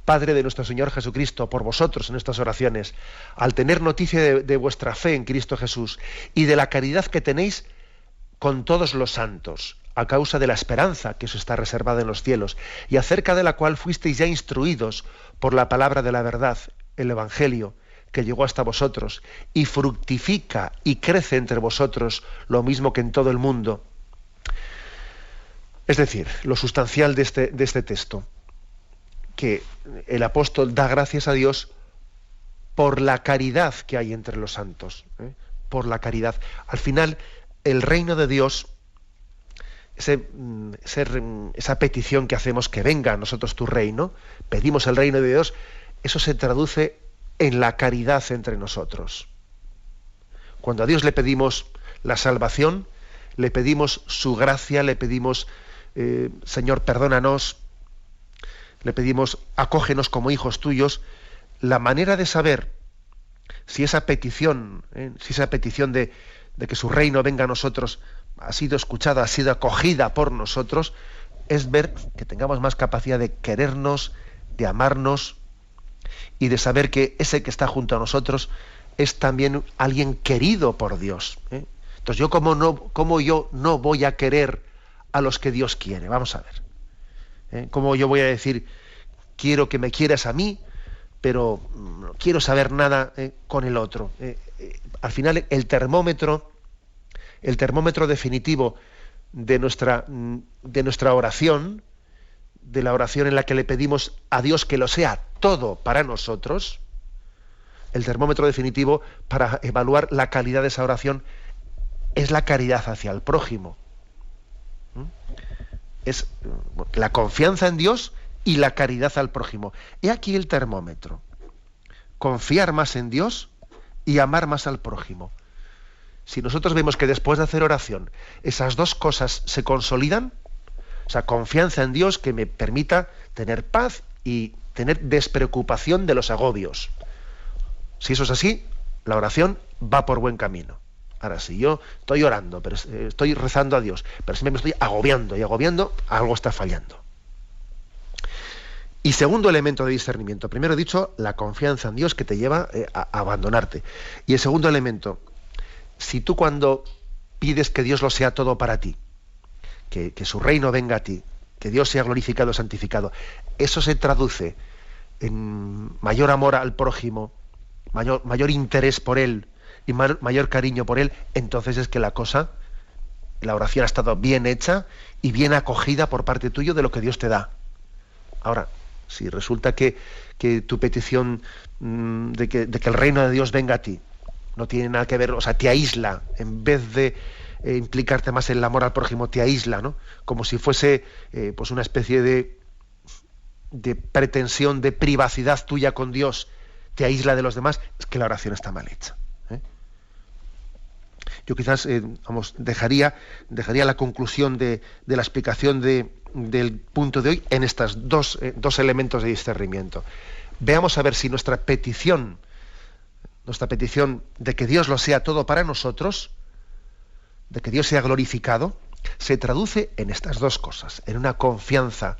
Padre de nuestro Señor Jesucristo, por vosotros en estas oraciones, al tener noticia de vuestra fe en Cristo Jesús y de la caridad que tenéis con todos los santos, a causa de la esperanza que os está reservada en los cielos, y acerca de la cual fuisteis ya instruidos por la palabra de la verdad, el Evangelio, que llegó hasta vosotros, y fructifica y crece entre vosotros lo mismo que en todo el mundo. Es decir, lo sustancial de este texto, que el apóstol da gracias a Dios por la caridad que hay entre los santos, por la caridad. Al final, el reino de Dios, esa petición que hacemos, que venga a nosotros tu reino, pedimos el reino de Dios, eso se traduce en la caridad entre nosotros. Cuando a Dios le pedimos la salvación, le pedimos su gracia, le pedimos, Señor, perdónanos, le pedimos, acógenos como hijos tuyos. La manera de saber si esa petición, de que su reino venga a nosotros ha sido escuchada, ha sido acogida por nosotros, es ver que tengamos más capacidad de querernos, de amarnos y de saber que ese que está junto a nosotros es también alguien querido por Dios. Entonces yo cómo yo no voy a querer a los que Dios quiere. Vamos a ver. ¿Cómo yo voy a decir, quiero que me quieras a mí, pero no quiero saber nada con el otro? Al final el termómetro definitivo de nuestra oración, de la oración en la que le pedimos a Dios que lo sea todo para nosotros, el termómetro definitivo para evaluar la calidad de esa oración es la caridad hacia el prójimo. Es la confianza en Dios y la caridad al prójimo. He aquí el termómetro. Confiar más en Dios y amar más al prójimo. Si nosotros vemos que después de hacer oración esas dos cosas se consolidan, o sea, confianza en Dios que me permita tener paz y tener despreocupación de los agobios. Si eso es así, la oración va por buen camino. Ahora, si yo estoy orando, pero estoy rezando a Dios, pero si me estoy agobiando, algo está fallando. Y segundo elemento de discernimiento. Primero he dicho la confianza en Dios que te lleva a abandonarte. Y el segundo elemento, si tú cuando pides que Dios lo sea todo para ti, que su reino venga a ti, que Dios sea glorificado, santificado, eso se traduce en mayor amor al prójimo, mayor interés por él y mayor cariño por él, entonces es que la oración ha estado bien hecha y bien acogida por parte tuyo de lo que Dios te da. Ahora, si resulta que tu petición de que el reino de Dios venga a ti no tiene nada que ver, o sea, te aísla, en vez de implicarte más en el amor al prójimo, te aísla, ¿no? Como si fuese pues una especie de pretensión de privacidad tuya con Dios, te aísla de los demás, es que la oración está mal hecha. Yo quizás dejaría la conclusión de la explicación del punto de hoy en estos dos elementos de discernimiento. Veamos a ver si nuestra petición de que Dios lo sea todo para nosotros, de que Dios sea glorificado, se traduce en estas dos cosas, en una confianza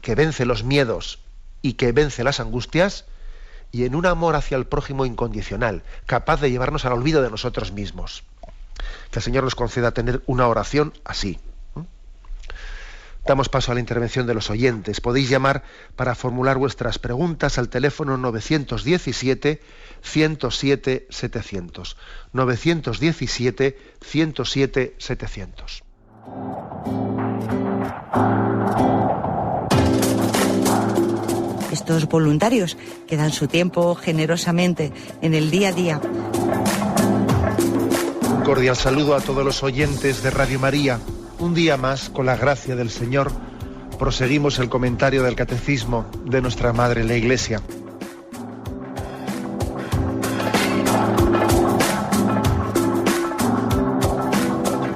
que vence los miedos y que vence las angustias, y en un amor hacia el prójimo incondicional, capaz de llevarnos al olvido de nosotros mismos. Que el Señor nos conceda tener una oración así. Damos paso a la intervención de los oyentes. Podéis llamar para formular vuestras preguntas al teléfono 917-107-700. 917-107-700. Estos voluntarios que dan su tiempo generosamente en el día a día. Un cordial saludo a todos los oyentes de Radio María. Un día más, con la gracia del Señor, proseguimos el comentario del Catecismo de nuestra Madre la Iglesia.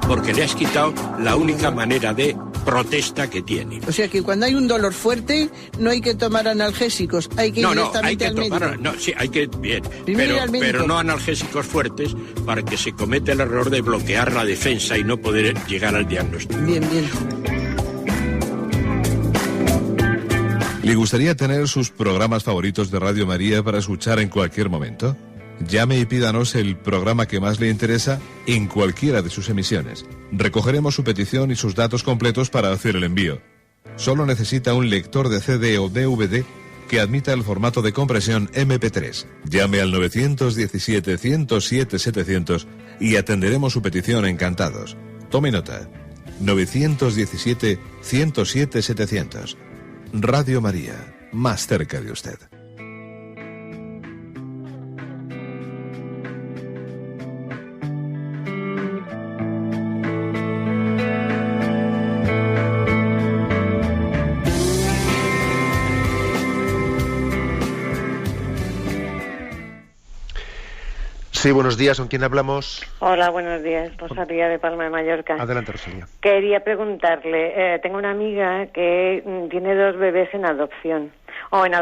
Porque le has quitado la única manera de protesta que tiene. O sea que cuando hay un dolor fuerte no hay que tomar analgésicos, hay que ir directamente al médico. Sí, hay que bien, Primero pero no analgésicos fuertes para que se cometa el error de bloquear la defensa y no poder llegar al diagnóstico. Bien. ¿Le gustaría tener sus programas favoritos de Radio María para escuchar en cualquier momento? Llame y pídanos el programa que más le interesa en cualquiera de sus emisiones. Recogeremos su petición y sus datos completos para hacer el envío. Solo necesita un lector de CD o DVD que admita el formato de compresión MP3. Llame al 917-107-700 y atenderemos su petición encantados. Tome nota. 917-107-700. Radio María, más cerca de usted. Sí, buenos días, ¿con quién hablamos? Hola, buenos días, Rosalía de Palma de Mallorca. Adelante, Rosalía. Quería preguntarle, tengo una amiga que tiene 2 bebés en adopción, o en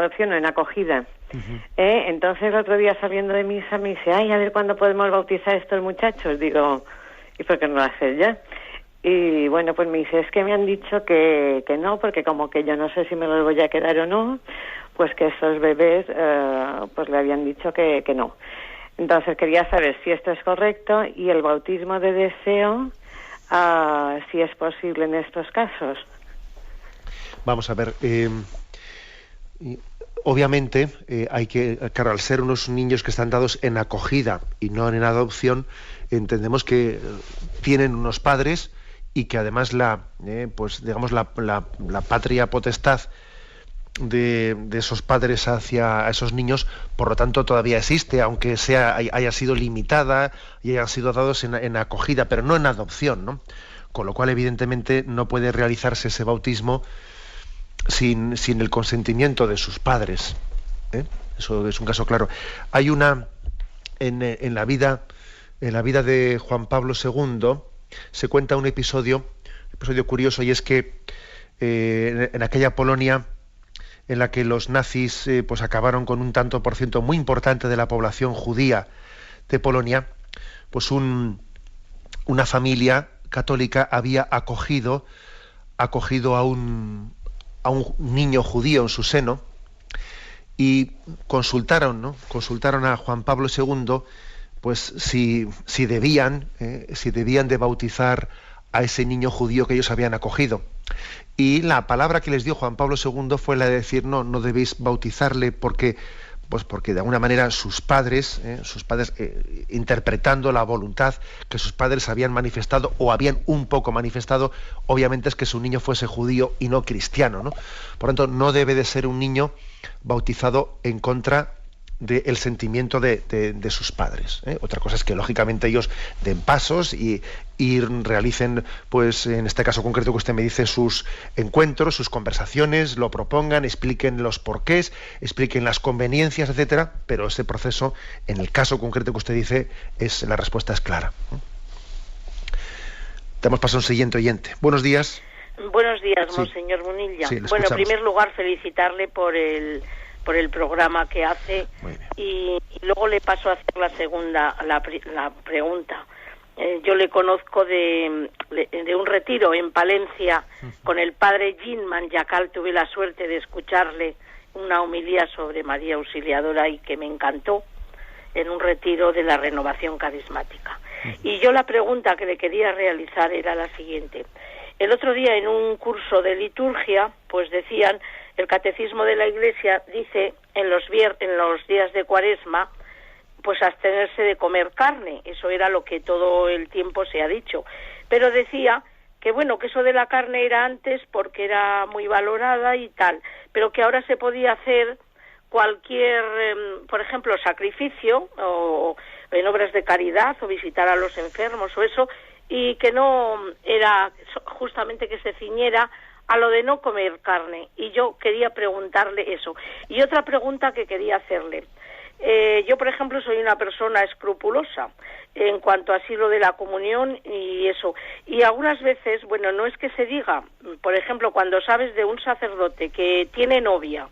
acogida. Uh-huh. Entonces el otro día saliendo de misa me dice, a ver cuándo podemos bautizar a estos muchachos. Digo, ¿y por qué no lo haces ya? Y bueno, pues me dice, es que me han dicho que no, porque como que yo no sé si me los voy a quedar o no, pues que esos bebés pues le habían dicho que no. Entonces quería saber si esto es correcto y el bautismo de deseo, si es posible en estos casos. Vamos a ver, obviamente hay que, claro, al ser unos niños que están dados en acogida y no en adopción, entendemos que tienen unos padres y que además la patria potestad de esos padres hacia esos niños, por lo tanto todavía existe, aunque haya sido limitada y hayan sido dados en acogida, pero no en adopción, ¿no? Con lo cual evidentemente no puede realizarse ese bautismo sin el consentimiento de sus padres, ¿eh? Eso es un caso claro. Hay una en la vida de Juan Pablo II se cuenta un episodio curioso, y es que en aquella Polonia en la que los nazis pues acabaron con un tanto por ciento muy importante de la población judía de Polonia, pues una familia católica había acogido a un niño judío en su seno y consultaron a Juan Pablo II pues si debían de bautizar a ese niño judío que ellos habían acogido. Y la palabra que les dio Juan Pablo II fue la de decir, no debéis bautizarle porque de alguna manera sus padres, interpretando la voluntad que sus padres habían manifestado o habían un poco manifestado, obviamente es que su niño fuese judío y no cristiano, ¿no? Por lo tanto, no debe de ser un niño bautizado en contra del sentimiento de sus padres, ¿eh? Otra cosa es que lógicamente ellos den pasos y realicen, pues en este caso concreto que usted me dice, sus encuentros, sus conversaciones, lo propongan, expliquen los porqués, expliquen las conveniencias, etcétera, pero ese proceso, en el caso concreto que usted dice, la respuesta es clara. Damos paso a un siguiente oyente. Buenos días. Buenos días, Sí. Monseñor Munilla. Sí, le Bueno, en escuchamos. primer lugar, felicitarle por el programa que hace y luego le paso a hacer la pregunta. Yo le conozco de un retiro en Palencia con el padre Jean Manyacal. Tuve la suerte de escucharle una homilía sobre María Auxiliadora y que me encantó, en un retiro de la Renovación Carismática. Y yo la pregunta que le quería realizar era la siguiente. El otro día en un curso de liturgia, pues decían, el Catecismo de la Iglesia dice en los días de Cuaresma, pues abstenerse de comer carne. Eso era lo que todo el tiempo se ha dicho. Pero decía que bueno, que eso de la carne era antes porque era muy valorada y tal, pero que ahora se podía hacer cualquier, por ejemplo, sacrificio o en obras de caridad o visitar a los enfermos o eso, y que no era justamente que se ciñera a lo de no comer carne. Y yo quería preguntarle eso. Y otra pregunta que quería hacerle. Yo, por ejemplo, soy una persona escrupulosa en cuanto a así lo de la comunión y eso. Y algunas veces, bueno, no es que se diga, por ejemplo, cuando sabes de un sacerdote que tiene novia,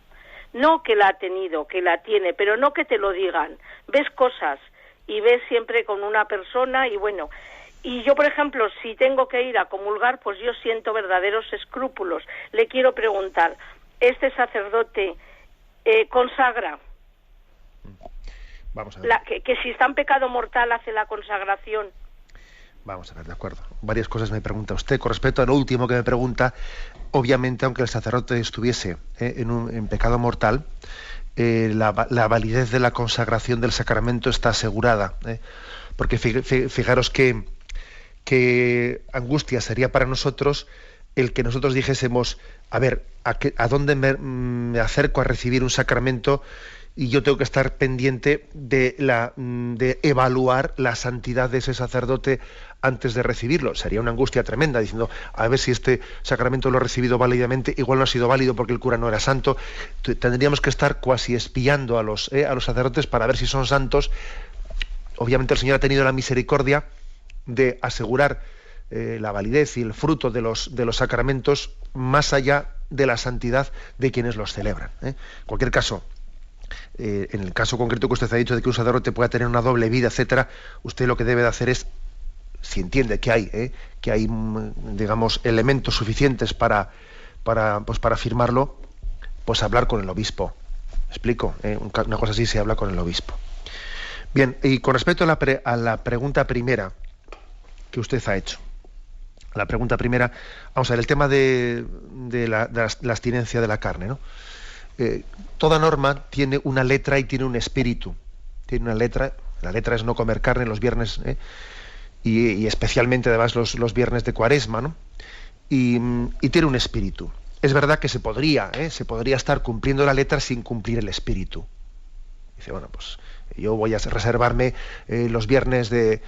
no que la ha tenido, que la tiene, pero no que te lo digan. Ves cosas y ves siempre con una persona y bueno... Y yo, por ejemplo, si tengo que ir a comulgar, pues yo siento verdaderos escrúpulos. Le quiero preguntar, ¿este sacerdote consagra? Vamos a ver. Que si está en pecado mortal hace la consagración. Vamos a ver, de acuerdo. Varias cosas me pregunta usted. Con respecto a lo último que me pregunta, obviamente, aunque el sacerdote estuviese en pecado mortal, la validez de la consagración del sacramento está asegurada. Porque fijaros que angustia sería para nosotros el que nosotros dijésemos, a ver, ¿a dónde me acerco a recibir un sacramento? Y yo tengo que estar pendiente de evaluar la santidad de ese sacerdote antes de recibirlo. Sería una angustia tremenda, diciendo, a ver si este sacramento lo he recibido válidamente, igual no ha sido válido porque el cura no era santo. Tendríamos que estar cuasi espiando a los sacerdotes para ver si son santos. Obviamente el Señor ha tenido la misericordia de asegurar la validez y el fruto de los sacramentos más allá de la santidad de quienes los celebran. En cualquier caso, en el caso concreto que usted ha dicho de que un sacerdote pueda tener una doble vida, etcétera, usted lo que debe de hacer es, si entiende que hay digamos elementos suficientes para afirmarlo, pues hablar con el obispo. ¿Me explico? Una cosa así se habla con el obispo. Bien, y con respecto a la pregunta primera que usted ha hecho. La pregunta primera, vamos a ver, el tema de la abstinencia de la carne, ¿no? Toda norma tiene una letra y tiene un espíritu. Tiene una letra, la letra es no comer carne los viernes, y especialmente además los viernes de Cuaresma, ¿no? Y tiene un espíritu. Es verdad que se podría estar cumpliendo la letra sin cumplir el espíritu. Dice, bueno, pues yo voy a reservarme los viernes de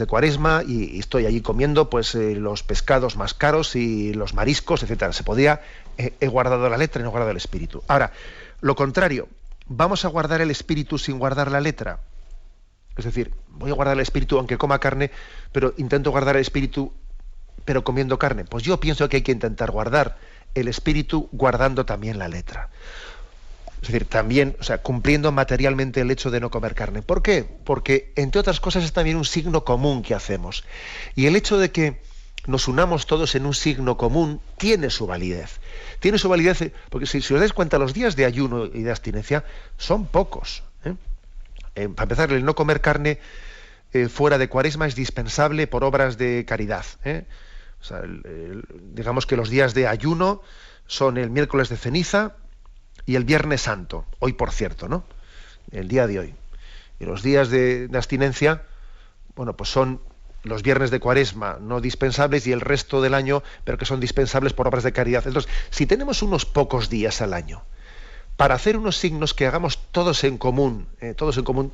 Cuaresma y estoy allí comiendo pues los pescados más caros y los mariscos, etcétera. Se podía, he guardado la letra y no he guardado el espíritu. Ahora, lo contrario, ¿vamos a guardar el espíritu sin guardar la letra? Es decir, voy a guardar el espíritu aunque coma carne, pero intento guardar el espíritu pero comiendo carne. Pues yo pienso que hay que intentar guardar el espíritu guardando también la letra. Es decir, también, o sea, cumpliendo materialmente el hecho de no comer carne. ¿Por qué? Porque, entre otras cosas, es también un signo común que hacemos. Y el hecho de que nos unamos todos en un signo común tiene su validez. Tiene su validez, porque si os dais cuenta, los días de ayuno y de abstinencia son pocos. Para empezar, el no comer carne fuera de Cuaresma es dispensable por obras de caridad. O sea, digamos que los días de ayuno son el miércoles de ceniza y el viernes santo, hoy por cierto, ¿no? El día de hoy. Y los días de abstinencia, bueno, pues son los viernes de Cuaresma no dispensables y el resto del año, pero que son dispensables por obras de caridad. Entonces, si tenemos unos pocos días al año para hacer unos signos que hagamos todos en común,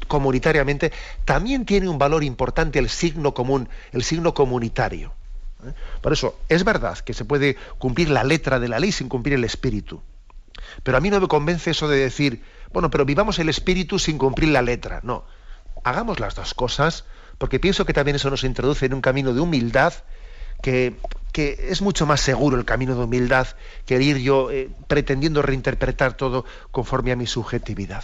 comunitariamente, también tiene un valor importante el signo común, el signo comunitario. Por eso, es verdad que se puede cumplir la letra de la ley sin cumplir el espíritu. Pero a mí no me convence eso de decir, bueno, pero vivamos el espíritu sin cumplir la letra. No, hagamos las dos cosas, porque pienso que también eso nos introduce en un camino de humildad que es mucho más seguro el camino de humildad que el ir yo pretendiendo reinterpretar todo conforme a mi subjetividad.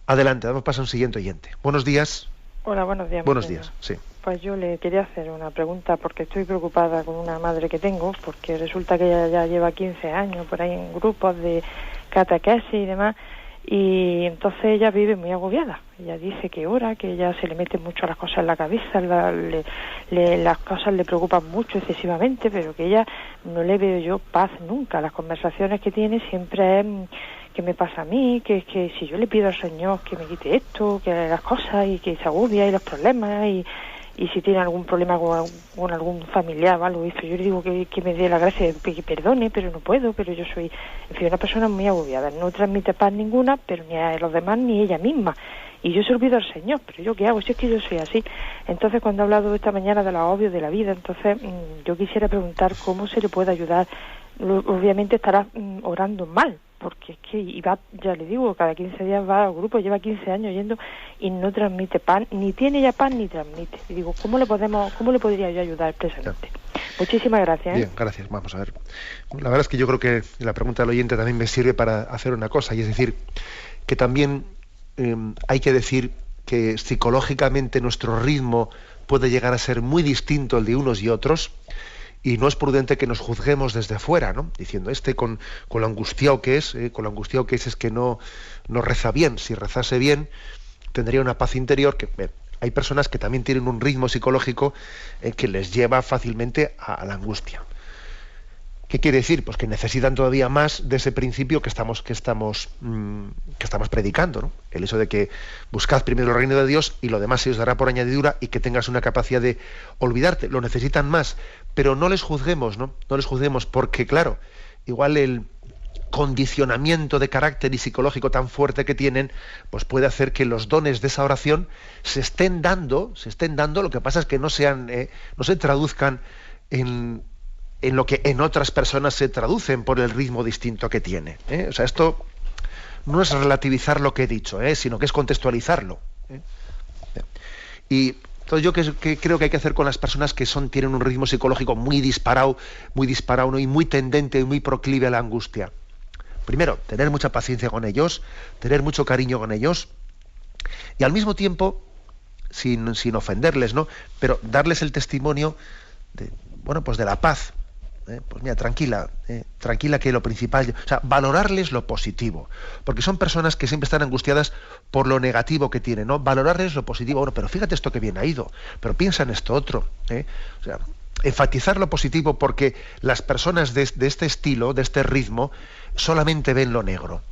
Adelante, damos paso a un siguiente oyente. Buenos días. Hola, buenos días. Buenos días, sí. Pues yo le quería hacer una pregunta porque estoy preocupada con una madre que tengo, porque resulta que ella ya lleva 15 años por ahí en grupos de catequesis y demás, y entonces ella vive muy agobiada. Ella dice que ora, que ella se le meten mucho las cosas en la cabeza, las cosas le preocupan mucho excesivamente, pero que ella no le veo yo paz nunca. Las conversaciones que tiene siempre es qué me pasa a mí, que si yo le pido al Señor que me quite esto, que las cosas, y que se agobia y los problemas, y si tiene algún problema con algún familiar o algo, eso yo le digo que me dé la gracia, que perdone, pero no puedo, pero yo soy, en fin, una persona muy agobiada, no transmite paz ninguna, pero ni a los demás ni ella misma, y yo se lo pido al Señor, pero yo qué hago, si es que yo soy así. Entonces, cuando he hablado esta mañana de los agobios de la vida, entonces yo quisiera preguntar cómo se le puede ayudar. Obviamente estará orando mal, porque es que iba, ya le digo, cada 15 días va al grupo, lleva 15 años yendo y no transmite pan, ni tiene ya pan ni transmite. Y digo, ¿cómo le podría yo ayudar expresamente? Ya. Muchísimas gracias. Bien, gracias. Vamos a ver. La verdad es que yo creo que la pregunta del oyente también me sirve para hacer una cosa, y es decir, que también hay que decir que psicológicamente nuestro ritmo puede llegar a ser muy distinto el de unos y otros. Y no es prudente que nos juzguemos desde fuera, ¿no? Diciendo, con lo angustiado que es, es que no reza bien. Si rezase bien, tendría una paz interior. Hay personas que también tienen un ritmo psicológico que les lleva fácilmente a la angustia. ¿Qué quiere decir? Pues que necesitan todavía más de ese principio que estamos predicando, ¿no? El hecho de que buscad primero el reino de Dios y lo demás se os dará por añadidura, y que tengas una capacidad de olvidarte. Lo necesitan más, pero no les juzguemos, ¿no? No les juzguemos, porque claro, igual el condicionamiento de carácter y psicológico tan fuerte que tienen, pues puede hacer que los dones de esa oración se estén dando. Lo que pasa es que no se traduzcan en lo que en otras personas se traducen por el ritmo distinto que tiene. O sea, esto no es relativizar lo que he dicho, sino que es contextualizarlo. Y entonces yo que creo que hay que hacer con las personas que tienen un ritmo psicológico muy disparado, ¿no? Y muy tendente y muy proclive a la angustia. Primero, tener mucha paciencia con ellos, tener mucho cariño con ellos, y al mismo tiempo, sin ofenderles, ¿no? Pero darles el testimonio de la paz. Pues mira, tranquila que lo principal, o sea, valorarles lo positivo, porque son personas que siempre están angustiadas por lo negativo que tienen, ¿no? Valorarles lo positivo, bueno, pero fíjate esto que bien ha ido, pero piensa en esto otro, O sea, enfatizar lo positivo, porque las personas de este estilo, de este ritmo, solamente ven lo negro,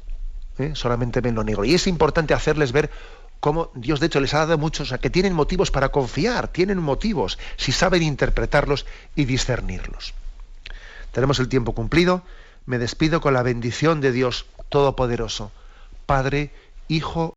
solamente ven lo negro, y es importante hacerles ver cómo Dios de hecho les ha dado muchos, o sea, que tienen motivos para confiar, tienen motivos, si saben interpretarlos y discernirlos. Tenemos el tiempo cumplido. Me despido con la bendición de Dios Todopoderoso, Padre, Hijo